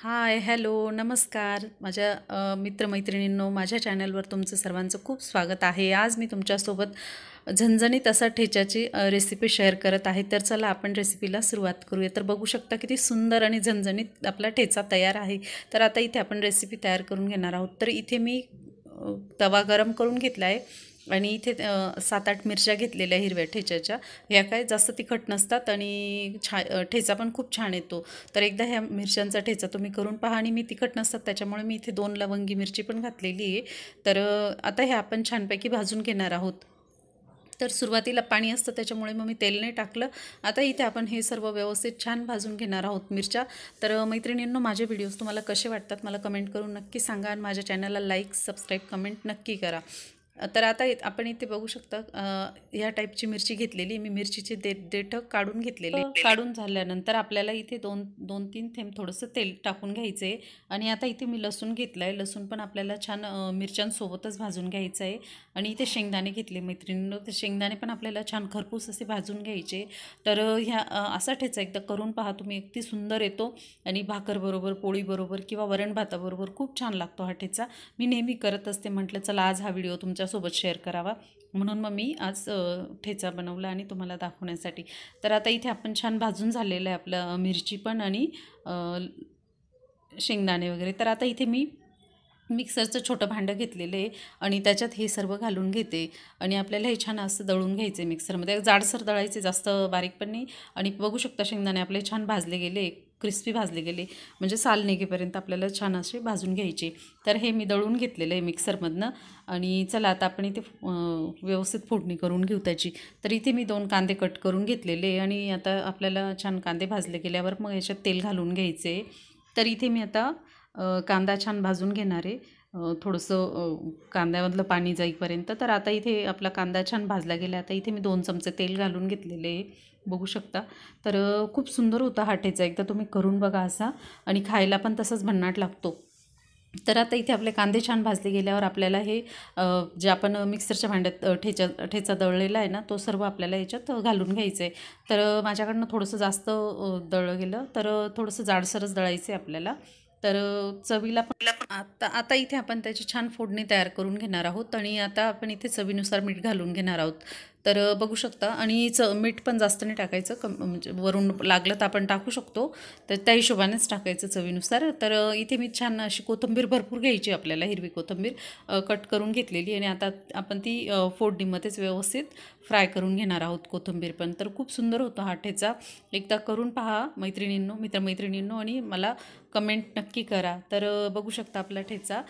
हाय, hello, नमस्कार. माझ्या मित्रमैत्रिणींनो, माझ्या चॅनलवर तुमचं सर्वांचं खूप स्वागत आहे. आज मी तुमच्यासोबत झणझणीत असा ठेच्याची रेसिपी शेअर करत आहे. तर चला आपण रेसिपीला सुरुवात करूया. तर बघू शकता किती सुंदर आणि झणझणीत आपला ठेचा तयार आहे. तर आता इथे आपण रेसिपी तयार करून घेणार आहोत. तर इथे मी तवा गरम करून घेतला आहे आणि इथे 7-8 मिरच्या घेतलेल्या हिरव्या ठेच्याच्या. ह्या काय जास्त तिखट नसतात आणि ठेचा पण खूप छान येतो. तर एकदा ह्या मिरच्यांचा ठेचा तुम्ही करून पहा. आणि मी तिखट नसतात त्याच्यामुळे मी इथे 2 लवंगी मिरची पण घातलेली आहे. तर आता हे आपण छानपैकी भाजून घेणार आहोत. तर सुरुवातीला पाणी असतं त्याच्यामुळे मग मी तेल नाही टाकलं. आता इथे आपण हे सर्व व्यवस्थित छान भाजून घेणार आहोत मिरच्या. तर मैत्रिणींनो, माझे व्हिडिओज तुम्हाला कसे वाटतात मला कमेंट करून नक्की सांगा आणि माझ्या चॅनलला लाईक, सबस्क्राईब, कमेंट नक्की करा. तर आता आपण इथे बघू शकता ह्या टाईपची मिरची घेतलेली. मी मिरचीचे देठं काढून घेतलेले. काढून झाल्यानंतर आपल्याला इथे 2-3 थेंब थोडंसं तेल टाकून घ्यायचं आहे. आणि आता इथे मी लसूण घेतलं आहे. लसूण पण आपल्याला छान मिरच्यांसोबतच भाजून घ्यायचं आहे. आणि इथे शेंगदाणे घेतले मैत्रिणींनो. तर शेंगदाणे पण आपल्याला छान खरपूस असे भाजून घ्यायचे. तर असा ठेचा एकदा करून पहा तुम्ही, अगदी सुंदर येतो. आणि भाकरबरोबर, पोळीबरोबर किंवा वरण भाताबरोबर खूप छान लागतो हा ठेचा. मी नेहमी करत असते. म्हटलं चला आज हा व्हिडिओ तुमच्यासोबत शेअर करावा, म्हणून मग मी आज ठेचा बनवला आणि तुम्हाला दाखवण्यासाठी. तर आता इथे आपण छान भाजून झालेलं आहे आपलं मिरची पण आणि शेंगदाणे वगैरे. तर आता इथे मी मिक्सरचं छोटं भांडं घेतलेलं आहे आणि त्याच्यात हे सर्व घालून घेते. आणि आपल्याला हे छान असं दळून घ्यायचं आहे मिक्सरमध्ये. जाडसर दळायचे, जास्त बारीक पण नाही. आणि बघू शकता शेंगदाणे आपले छान भाजले गेले, क्रिस्पी भाजले गेले, म्हणजे साल निघेपर्यंत आपल्याला छान असे भाजून घ्यायचे. तर हे मी दळून घेतलेलं आहे मिक्सरमधनं. आणि चला आता आपण इथे व्यवस्थित फोडणी करून घेऊ त्याची. तर इथे मी 2 कांदे कट करून घेतलेले आणि आता आपल्याला छान कांदे भाजले गेल्यावर मग याच्यात तेल घालून घ्यायचे. तर इथे मी आता कांदा छान भाजून घेणार आहे, थोडंसं कांद्यामधलं पाणी जाईपर्यंत. तर आता इथे आपला कांदा छान भाजला गेला. आता इथे मी 2 चमचे तेल घालून घेतलेले आहे, बघू शकता. तर खूप सुंदर होता हा ठेचा, एकदा तुम्ही करून बघा असा. आणि खायला पण तसंच भन्नाट लागतो. तर आता इथे आपले कांदे छान भाजले गेल्यावर आपल्याला हे जे आपण मिक्सरच्या भांड्यात ठेचा दळलेला आहे ना, तो सर्व आपल्याला याच्यात घालून घ्यायचं आहे. तर माझ्याकडनं थोडंसं जास्त दळलं गेलं, तर थोडंसं जाडसरच दळायचं आहे आपल्याला. तर चवीला पण आता आता इथे आपण त्याची छान फोडणी तयार करून घेणार आहोत. आणि आता आपण इथे चवीनुसार मीठ घालून घेणार आहोत. तर बघू शकता. आणि मीठ पण जास्त नाही टाकायचं, म्हणजे वरून लागलं तर आपण टाकू शकतो. तर त्या हिशोबानेच टाकायचं चवीनुसार. तर इथे मी छान अशी कोथिंबीर भरपूर घ्यायची आपल्याला, हिरवी कोथिंबीर कट करून घेतलेली. आणि आता आपण ती फोडणीमध्येच व्यवस्थित फ्राय करून घेणार आहोत कोथिंबीर पण. तर खूप सुंदर होतो हा ठेचा, एकदा करून पहा मैत्रिणींनो, मित्रमैत्रिणींनो, आणि मला कमेंट नक्की करा. तर बघू शकता आपला ठेचा